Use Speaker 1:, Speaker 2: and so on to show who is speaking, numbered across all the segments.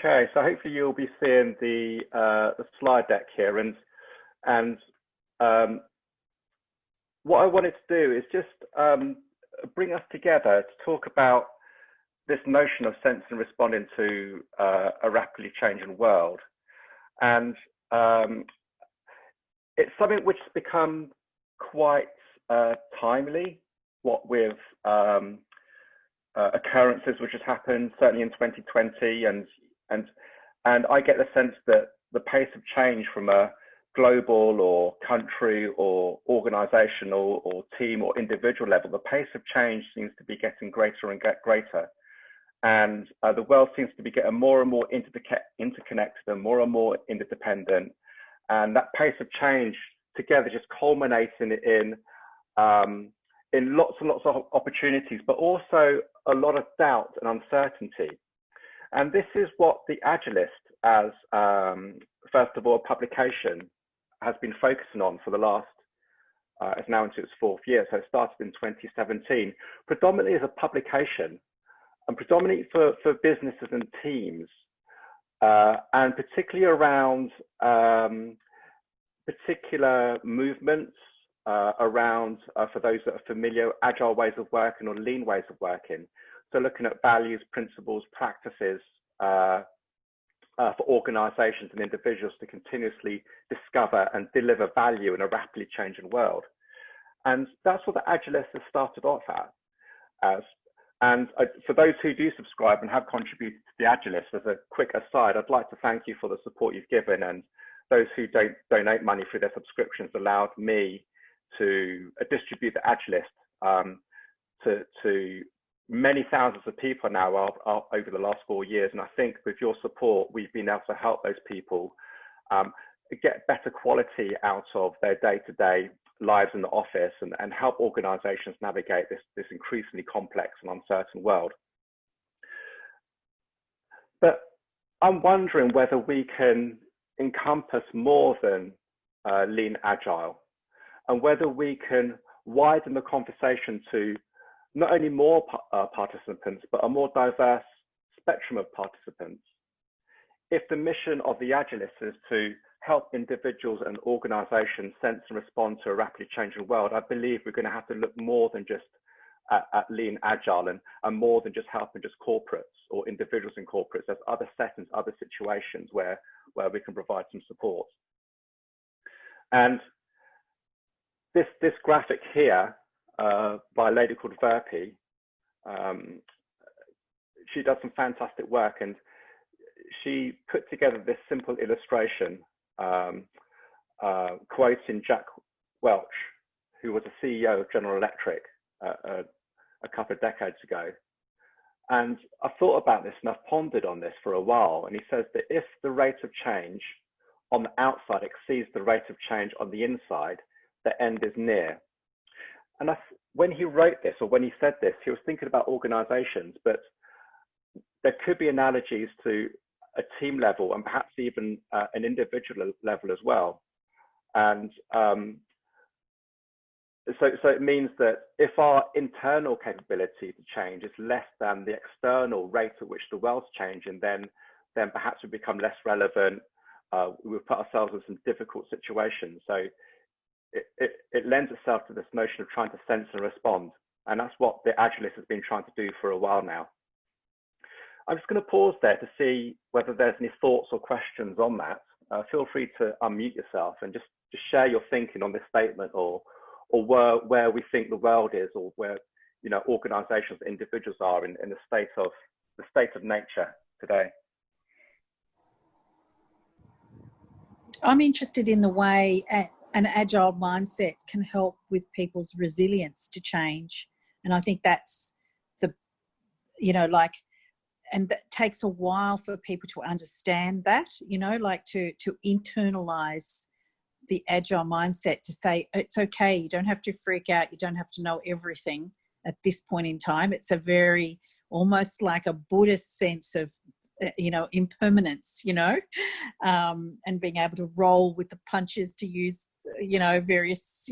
Speaker 1: Okay, so hopefully you'll be seeing the slide deck here, and what I wanted to do is just bring us together to talk about this notion of sensing and responding to a rapidly changing world. And it's something which has become quite timely, what with occurrences which has happened certainly in 2020, and I get the sense that the pace of change from a global or country or organizational or team or individual level, the pace of change seems to be getting greater and greater. And the world seems to be getting more and more interconnected and more interdependent. And that pace of change together just culminating in lots and lots of opportunities, but also a lot of doubt and uncertainty. And this is what the Agilist, as first of all, a publication, has been focusing on for the last, it's now into its 4th year. So it started in 2017, predominantly as a publication, and predominantly for businesses and teams, and particularly around particular movements around, for those that are familiar, agile ways of working or lean ways of working. So looking at values, principles, practices for organizations and individuals to continuously discover and deliver value in a rapidly changing world. And that's what the Agilist has started off as. And for those who do subscribe and have contributed to the Agilist, as a quick aside, I'd like to thank you for the support you've given, and those who don't donate money through their subscriptions allowed me to distribute the Agilist to many thousands of people now over the last 4 years. And I think with your support, we've been able to help those people get better quality out of their day-to-day lives in the office and help organizations navigate this increasingly complex and uncertain world. But I'm wondering whether we can encompass more than lean agile, and whether we can widen the conversation to not only more participants, but a more diverse spectrum of participants. If the mission of the Agilist is to help individuals and organizations sense and respond to a rapidly changing world, I believe we're going to have to look more than just at lean agile and more than just helping just corporates or individuals in corporates. There's other settings, other situations where we can provide some support. And this graphic here by a lady called Virpi, she does some fantastic work, and she put together this simple illustration quoting Jack Welch, who was a CEO of General Electric a couple of decades ago. And I thought about this and I've pondered on this for a while. And he says that if the rate of change on the outside exceeds the rate of change on the inside, the end is near. And when he wrote this, or when he said this, he was thinking about organizations, but there could be analogies to a team level and perhaps even an individual level as well. And so it means that if our internal capability to change is less than the external rate at which the world's changing, then perhaps we become less relevant. We've put ourselves in some difficult situations. So it lends itself to this notion of trying to sense and respond. And that's what the Agilist has been trying to do for a while now. I'm just going to pause there to see whether there's any thoughts or questions on that. Feel free to unmute yourself and just share your thinking on this statement, or where we think the world is, or where organizations, individuals are in the state of nature today.
Speaker 2: I'm interested in the way an agile mindset can help with people's resilience to change. And I think that's and that takes a while for people to understand that, to internalize the agile mindset, to say, it's okay, you don't have to freak out, you don't have to know everything at this point in time. It's a very, almost like a Buddhist sense of, impermanence, and being able to roll with the punches, to use, various,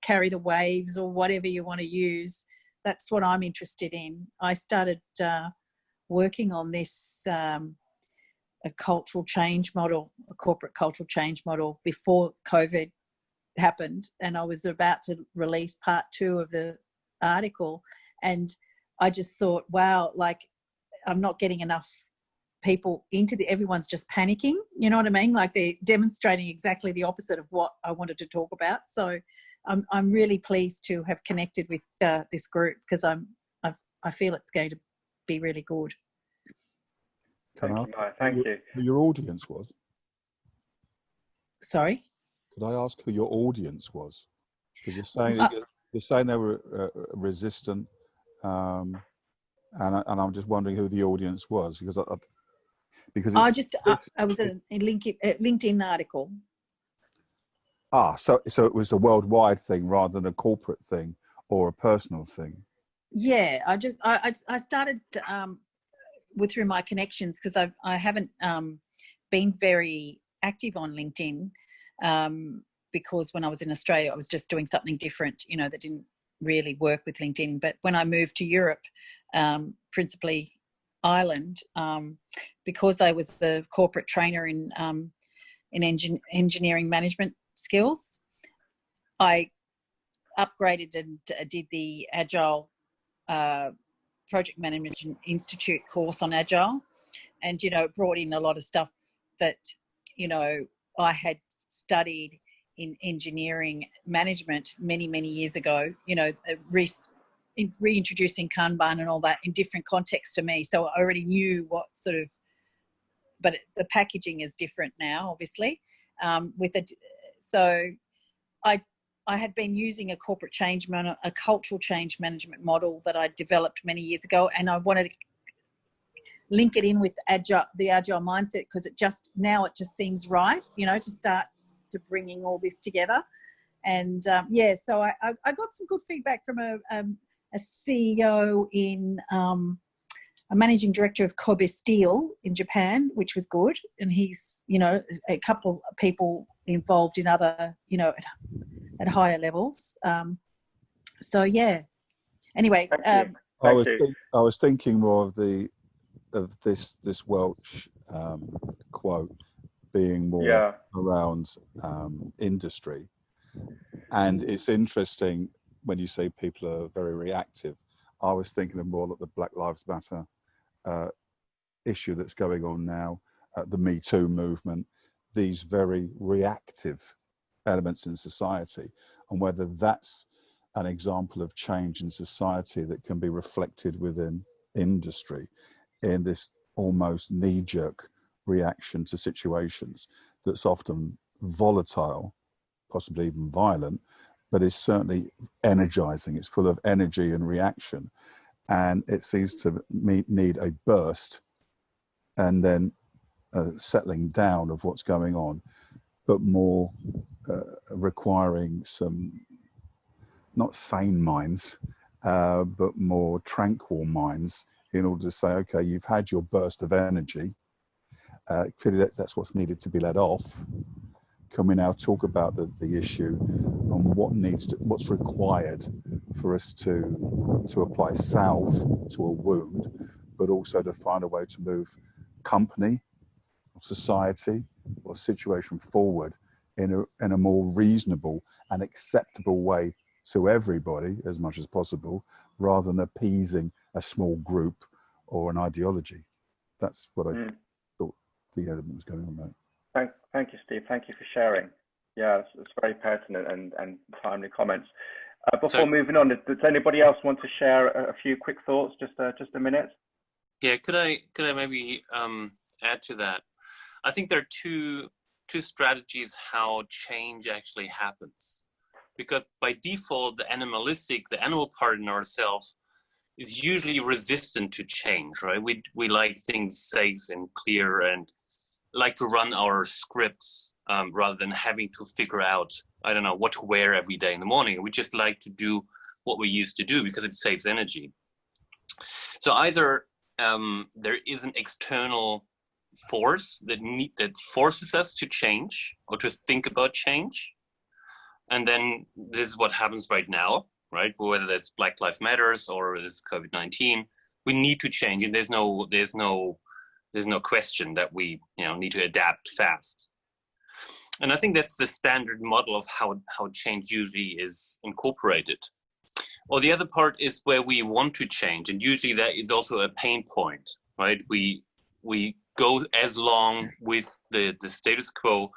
Speaker 2: carry the waves or whatever you want to use. That's what I'm interested in. I started working on this a cultural change model, a corporate cultural change model before COVID happened, and I was about to release part 2 of the article, and I just thought, wow, like I'm not getting enough people into everyone's just panicking, you know what I mean? Like they're demonstrating exactly the opposite of what I wanted to talk about. So I'm really pleased to have connected with this group, because I feel it's going to be really good.
Speaker 1: Thank you.
Speaker 3: Who your audience was?
Speaker 2: Sorry?
Speaker 3: Could I ask who your audience was? Because you're saying they were resistant, and I'm just wondering who the audience was, because
Speaker 2: I was at a LinkedIn article.
Speaker 3: So it was a worldwide thing rather than a corporate thing or a personal thing.
Speaker 2: Yeah, I started through my connections, because I haven't been very active on LinkedIn, because when I was in Australia I was just doing something different, you know, that didn't really work with LinkedIn. But when I moved to Europe, principally Ireland, because I was the corporate trainer in engineering management skills, I upgraded and did the Agile Project Management Institute course on Agile, and, you know, brought in a lot of stuff that, you know, I had studied in engineering management many, many years ago, you know, reintroducing Kanban and all that in different contexts to me. So I already knew what sort of, but the packaging is different now, obviously. So I had been using a corporate change, a cultural change management model that I developed many years ago, and I wanted to link it in with the agile mindset, because it just seems right, you know, to start to bringing all this together. And so I got some good feedback from a CEO in a managing director of Kobe Steel in Japan, which was good, and he's, you know, a couple of people involved in other, you know, at higher levels. So yeah. Anyway,
Speaker 3: I was thinking more of this Welch quote being more around industry, and it's interesting when you say people are very reactive. I was thinking of more like the Black Lives Matter issue that's going on now, the Me Too movement, these very reactive elements in society, and whether that's an example of change in society that can be reflected within industry in this almost knee-jerk reaction to situations that's often volatile, possibly even violent, but is certainly energizing. It's full of energy and reaction, and it seems to need a burst and then settling down of what's going on, but more requiring some, not sane minds, but more tranquil minds, in order to say, okay, you've had your burst of energy. Clearly that's what's needed to be let off. Can we now talk about the issue and what's required for us to apply salve to a wound, but also to find a way to move company or society or situation forward in a more reasonable and acceptable way to everybody as much as possible, rather than appeasing a small group or an ideology. That's what I thought the element was going on there.
Speaker 1: Thank you, Steve. Thank you for sharing. Yeah, it's very pertinent and timely comments. Before moving on, does anybody else want to share a few quick thoughts? Just a minute.
Speaker 4: Yeah, could I maybe add to that? I think there are two strategies how change actually happens. Because by default, the animal part in ourselves is usually resistant to change, right? We like things safe and clear and like to run our scripts rather than having to figure out, I don't know, what to wear every day in the morning. We just like to do what we used to do because it saves energy. So either there is an external force that forces us to change or to think about change. And then this is what happens right now, right? Whether that's Black Lives Matters or this COVID-19, we need to change, and there's no question that we need to adapt fast. And I think that's the standard model of how change usually is incorporated. Or the other part is where we want to change, and usually that is also a pain point, right? We go as long with the status quo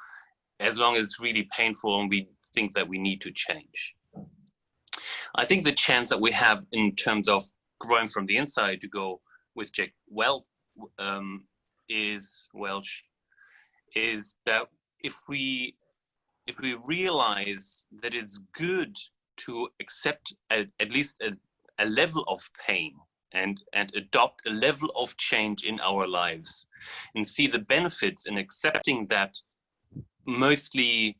Speaker 4: as long as it's really painful and we think that we need to change. I think the chance that we have in terms of growing from the inside, to go with Jack Welch, is that if we realize that it's good to accept at least a level of pain and adopt a level of change in our lives, and see the benefits in accepting that mostly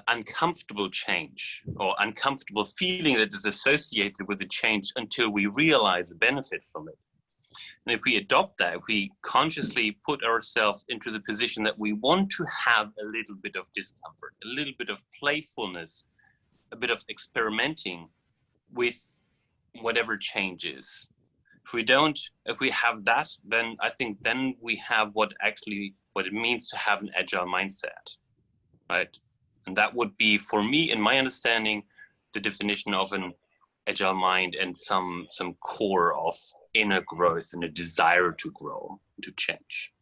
Speaker 4: uncomfortable change or uncomfortable feeling that is associated with the change until we realize the benefit from it. And if we adopt that, if we consciously put ourselves into the position that we want to have a little bit of discomfort, a little bit of playfulness, a bit of experimenting with whatever changes. If we have that, then I think then we have what it means to have an agile mindset, right? And that would be, for me, in my understanding, the definition of an agile mind, and some core of inner growth and a desire to grow, to change.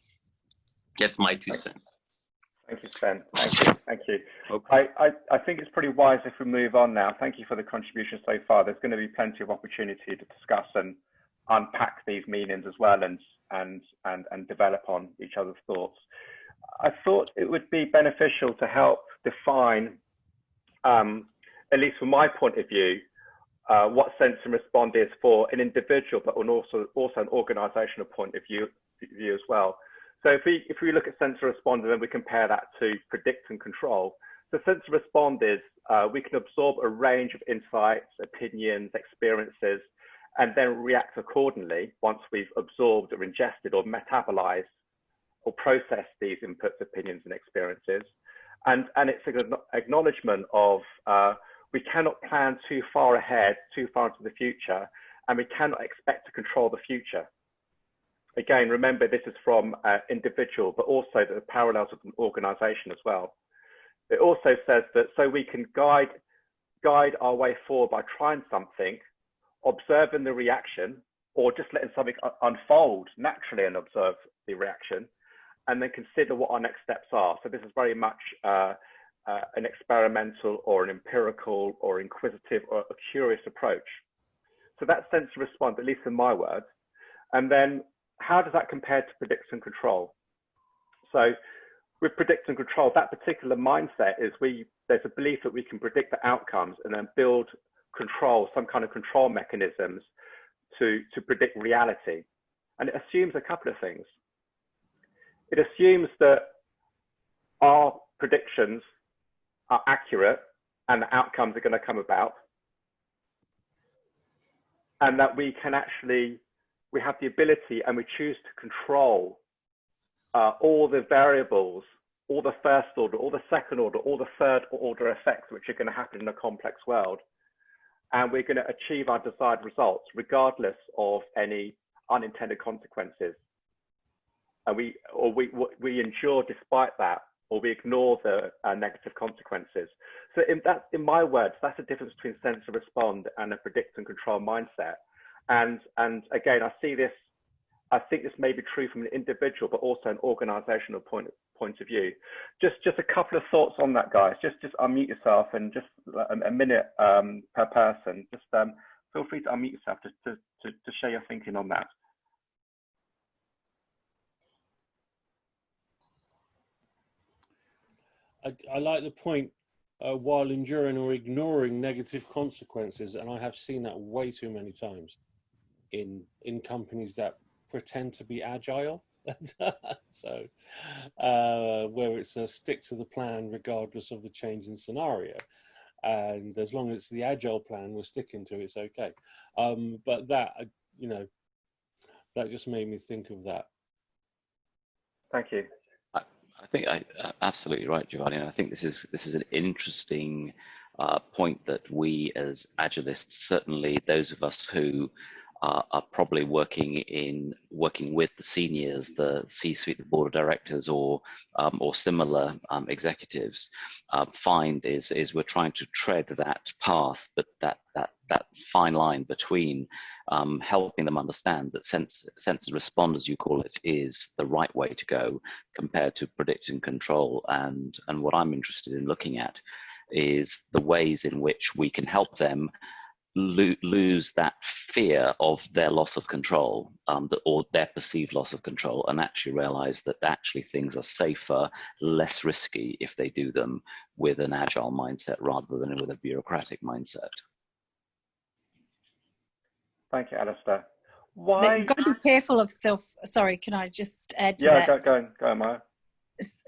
Speaker 4: That's my 2 cents.
Speaker 1: Thank you, Sven. Thank you. Okay. I think it's pretty wise if we move on now. Thank you for the contribution so far. There's going to be plenty of opportunity to discuss and unpack these meanings as well, and develop on each other's thoughts. I thought it would be beneficial to help define, at least from my point of view, what sense and respond is for an individual, but also an organizational point of view as well. So if we look at sense and respond, and then we compare that to predict and control, the sense and respond is we can absorb a range of insights, opinions, experiences, and then react accordingly once we've absorbed or ingested or metabolized or processed these inputs, opinions, and experiences. And it's an acknowledgement of we cannot plan too far ahead, too far into the future, and we cannot expect to control the future. Again, remember, this is from individual, but also the parallels of an organization as well. It also says that so we can guide our way forward by trying something, observing the reaction, or just letting something unfold naturally and observe the reaction, and then consider what our next steps are. So this is very much an experimental or an empirical or inquisitive or a curious approach. So that sense of response, at least in my words. And then how does that compare to predict and control? So with predict and control, that particular mindset is there's a belief that we can predict the outcomes and then build control, some kind of control mechanisms to predict reality. And it assumes a couple of things. It assumes that our predictions are accurate and the outcomes are going to come about, and that we have the ability and we choose to control all the variables, all the first order, all the second order, all the third order effects which are going to happen in a complex world. And we're going to achieve our desired results regardless of any unintended consequences. And we endure despite that, or we ignore the negative consequences. So in my words, that's the difference between sense and respond and a predict and control mindset. And again, I think this may be true from an individual, but also an organizational point of view. Just a couple of thoughts on that, guys. Just unmute yourself, and just a minute per person. Just feel free to unmute yourself to share your thinking on that.
Speaker 5: I like the point, while enduring or ignoring negative consequences, and I have seen that way too many times in companies that pretend to be agile. So where it's a stick to the plan regardless of the changing scenario, and as long as it's the agile plan we're sticking to, it's okay. But that that just made me think of that.
Speaker 1: Thank you.
Speaker 6: I think absolutely right, Giovanni. And I think this is an interesting point that we as Agilists, certainly those of us who are probably working with the seniors, the C-suite, the board of directors, or similar executives, find is we're trying to tread that path, but that fine line between helping them understand that sense and respond, as you call it, is the right way to go compared to predict and control. And what I'm interested in looking at is the ways in which we can help them lose that fear of their loss of control, or their perceived loss of control, and actually realize that actually things are safer, less risky if they do them with an agile mindset rather than with a bureaucratic mindset.
Speaker 1: Thank you, Alistair. Why?
Speaker 2: You've got to be careful of sorry, can I just add to
Speaker 1: that?
Speaker 2: Yeah,
Speaker 1: go on, Maya.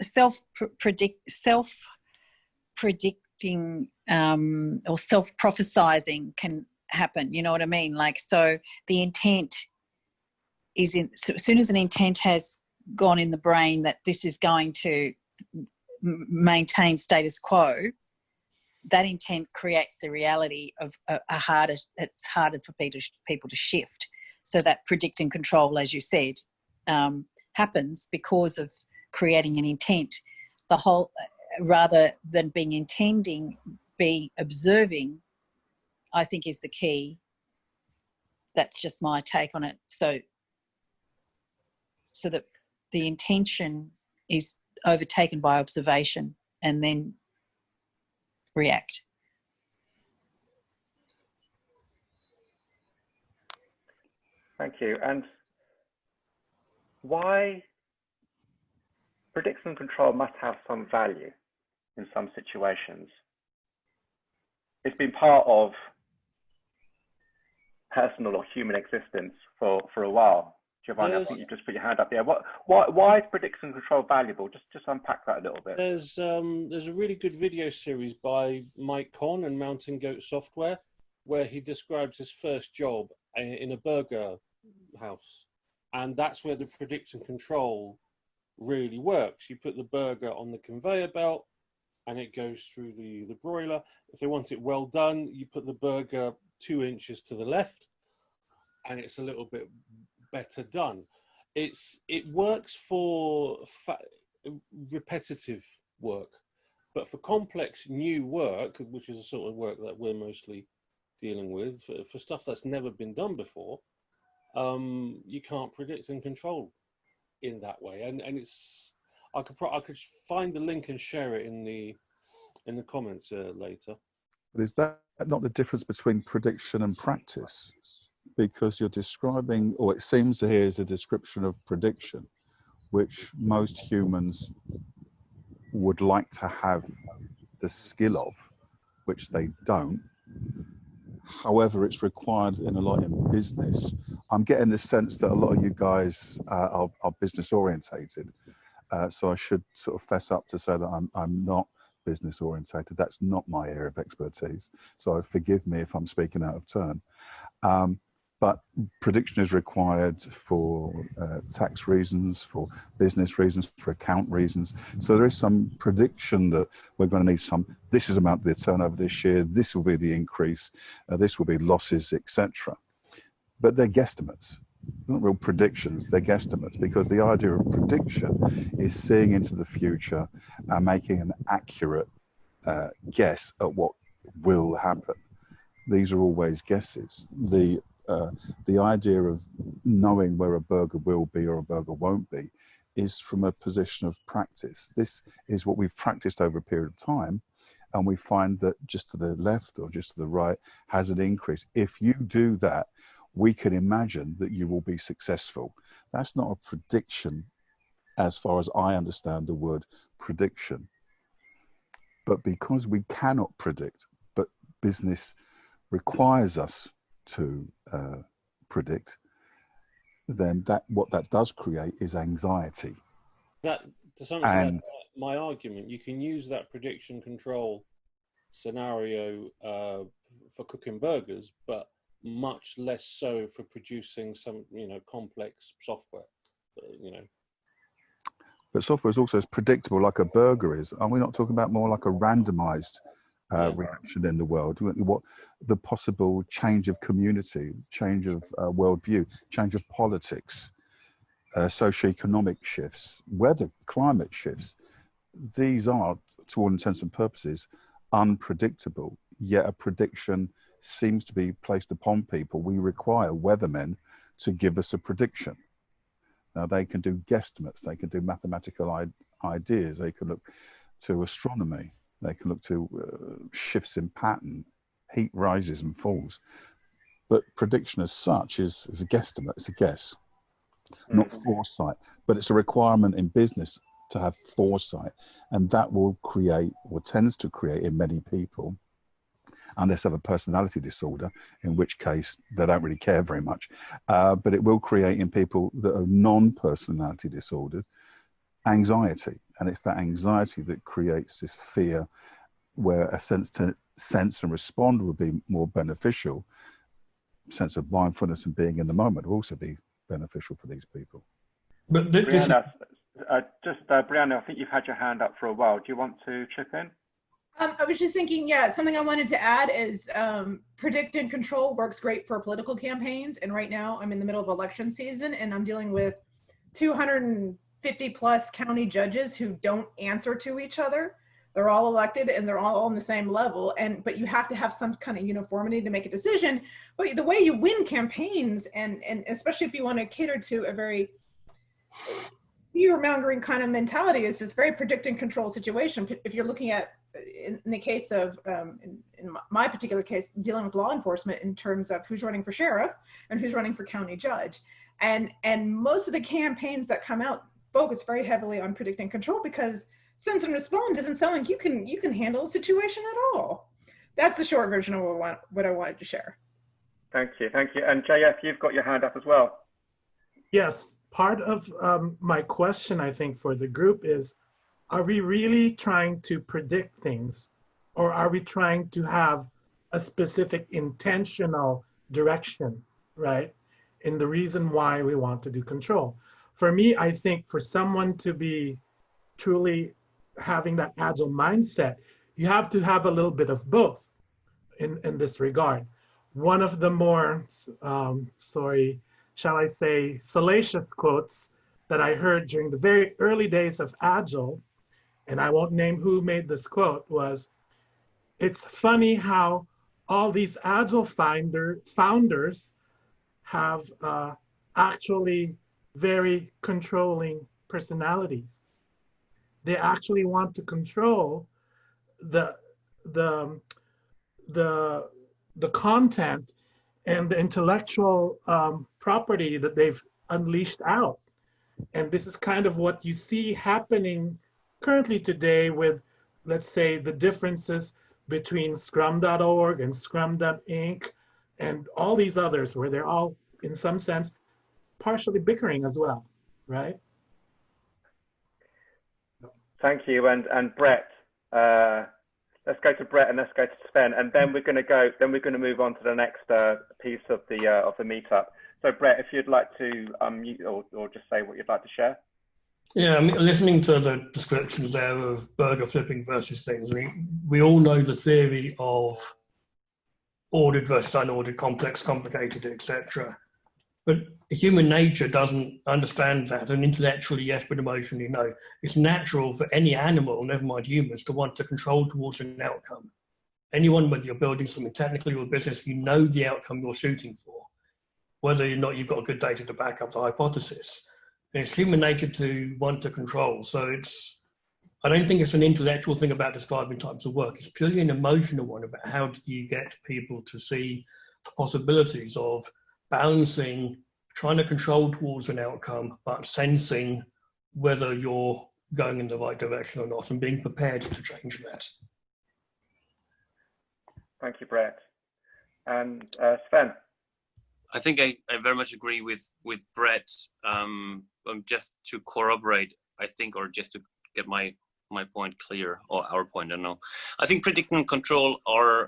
Speaker 2: Self-predicting or self-prophesizing can happen, you know what I mean? Like, so the intent is so as soon as an intent has gone in the brain that this is going to maintain status quo, that intent creates the reality of it's harder for people to shift. So that predict and control, as you said, happens because of creating an intent. The whole, rather than being intending, be observing, I think is the key. That's just my take on it. So that the intention is overtaken by observation and then react.
Speaker 1: Thank you. And why predict and control must have some value in some situations? It's been part of personal or human existence for a while. Giovanni, I think you just put your hand up there. Why is predict and control valuable? Just unpack that a little bit.
Speaker 5: There's a really good video series by Mike Conn and Mountain Goat Software where he describes his first job in a burger house, and that's where the predict and control really works. You put the burger on the conveyor belt and it goes through the broiler. If they want it well done, you put the burger 2 inches to the left and it's a little bit better done. It works for repetitive work, but for complex new work, which is the sort of work that we're mostly dealing with, for stuff that's never been done before, you can't predict and control in that way. And it's, I could find the link and share it in the comments later.
Speaker 3: But is that not the difference between prediction and practice? Because you're describing, or it seems here is a description of prediction, which most humans would like to have the skill of, which they don't. However, it's required in a lot in business. I'm getting the sense that a lot of you guys are business orientated. So I should sort of fess up to say that I'm not business orientated. That's not my area of expertise. So forgive me if I'm speaking out of turn. But prediction is required for tax reasons, for business reasons, for account reasons. So there is some prediction that we're going to need this is about the turnover this year, this will be the increase, this will be losses, etc. But they're guesstimates. They're not real predictions, they're guesstimates, because the idea of prediction is seeing into the future and making an accurate guess at what will happen. These are always guesses. The idea of knowing where a burger will be or a burger won't be is from a position of practice. This is what we've practiced over a period of time, and we find that just to the left or just to the right has an increase. If you do that, we can imagine that you will be successful. That's not a prediction as far as I understand the word prediction. But because we cannot predict, but business requires us to predict, then what that does create is anxiety.
Speaker 5: That, to some extent, my argument, you can use that prediction control scenario for cooking burgers, but much less so for producing some, complex software,
Speaker 3: But software is also as predictable like a burger is. Are we not talking about more like a randomized reaction in the world, what the possible change of community, change of worldview, change of politics, socioeconomic shifts, weather, climate shifts. These are, to all intents and purposes, unpredictable, yet a prediction seems to be placed upon people. We require weathermen to give us a prediction. Now, they can do guesstimates, they can do mathematical ideas, they can look to astronomy, they can look to shifts in pattern, heat rises and falls. But prediction as such is a guesstimate, it's a guess, not foresight. But it's a requirement in business to have foresight, and that will create, or tends to create in many people, unless they have a personality disorder, in which case they don't really care very much, but it will create in people that are non-personality disordered anxiety, and it's that anxiety that creates this fear, where a sense and respond would be more beneficial. Sense of mindfulness and being in the moment will also be beneficial for these people.
Speaker 1: But Brianna, Brianna, I think you've had your hand up for a while. Do you want to chip in?
Speaker 7: I was just thinking, yeah, something I wanted to add is predict and control works great for political campaigns. And right now I'm in the middle of election season and I'm dealing with 250 plus county judges who don't answer to each other. They're all elected and they're all on the same level. But you have to have some kind of uniformity to make a decision. But the way you win campaigns, and especially if you want to cater to a very fear-mongering kind of mentality, is this very predict and control situation. If you're looking at, in the case of, in my particular case, dealing with law enforcement in terms of who's running for sheriff and who's running for county judge. And most of the campaigns that come out focus very heavily on predict and control, because sense and respond doesn't sound like you can handle a situation at all. That's the short version of what I wanted to share.
Speaker 1: Thank you. And JF, you've got your hand up as well.
Speaker 8: Yes, part of my question, I think, for the group is, are we really trying to predict things, or are we trying to have a specific intentional direction, right? In the reason why we want to do control. For me, I think for someone to be truly having that agile mindset, you have to have a little bit of both in this regard. One of the more, shall I say, salacious quotes that I heard during the very early days of Agile, and I won't name who made this quote, was, "It's funny how all these Agile founders have actually very controlling personalities. They actually want to control the content and the intellectual property that they've unleashed out." And this is kind of what you see happening currently today with, let's say, the differences between Scrum.org and Scrum.inc and all these others, where they're all, in some sense, partially bickering as well, right?
Speaker 1: Thank you, and Brett. Let's go to Brett and let's go to Sven, and then we're going to move on to the next piece of the meetup. So, Brett, if you'd like to unmute or just say what you'd like to share.
Speaker 9: Yeah, I mean, listening to the descriptions there of burger flipping versus things, I mean, we all know the theory of ordered versus unordered, complex, complicated, etc. But human nature doesn't understand that, and intellectually, yes, but emotionally, no. It's natural for any animal, never mind humans, to want to control towards an outcome. Anyone, whether you're building something technically or business, you know the outcome you're shooting for, whether or not you've got good data to back up the hypothesis. And it's human nature to want to control. So I don't think it's an intellectual thing about describing types of work. It's purely an emotional one about how do you get people to see the possibilities of balancing, trying to control towards an outcome, but sensing whether you're going in the right direction or not, and being prepared to change that.
Speaker 1: Thank you, Brett. And Sven.
Speaker 4: I think I very much agree with Brett. Just to corroborate, I think, or just to get my point clear, or our point, I don't know. I think predict and control are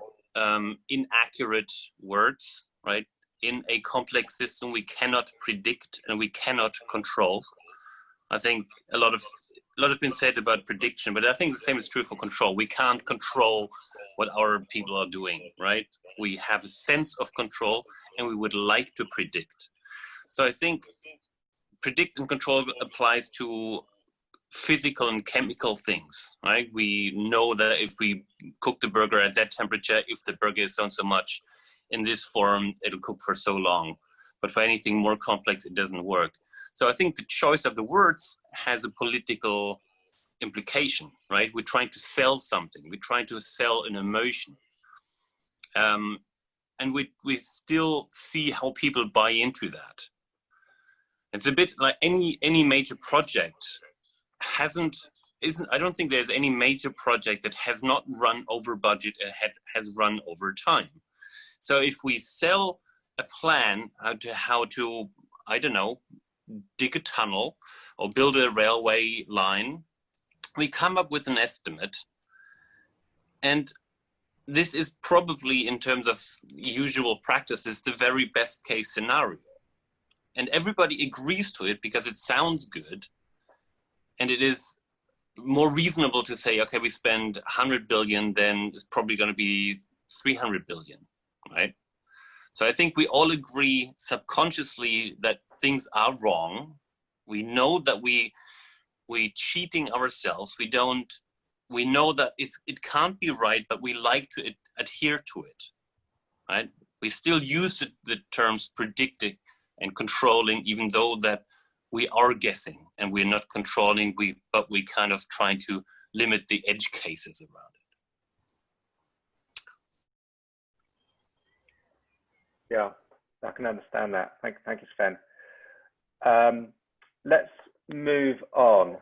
Speaker 4: inaccurate words, right? In a complex system, we cannot predict and we cannot control. I think a lot has been said about prediction, but I think the same is true for control. We can't control what our people are doing, right? We have a sense of control and we would like to predict. So I think predict and control applies to physical and chemical things, right? We know that if we cook the burger at that temperature, if the burger is so much in this form, it'll cook for so long. But for anything more complex, it doesn't work. So I think the choice of the words has a political implication, right? We're trying to sell something. We're trying to sell an emotion. And we still see how people buy into that. It's a bit like any major project I don't think there's any major project that has not run over budget and has run over time. So if we sell a plan how to, I don't know, dig a tunnel or build a railway line, we come up with an estimate. And this is probably, in terms of usual practices, the very best case scenario. And everybody agrees to it because it sounds good. And it is more reasonable to say, okay, we spend 100 billion, then it's probably going to be 300 billion, right? So I think we all agree subconsciously that things are wrong. We know that we're cheating ourselves. We know that it can't be right, but we like to adhere to it, right? We still use the terms predicting and controlling, even though that we are guessing and we're not controlling, but we kind of trying to limit the edge cases around it.
Speaker 1: Yeah, I can understand that. Thank you, Sven. Let's move on.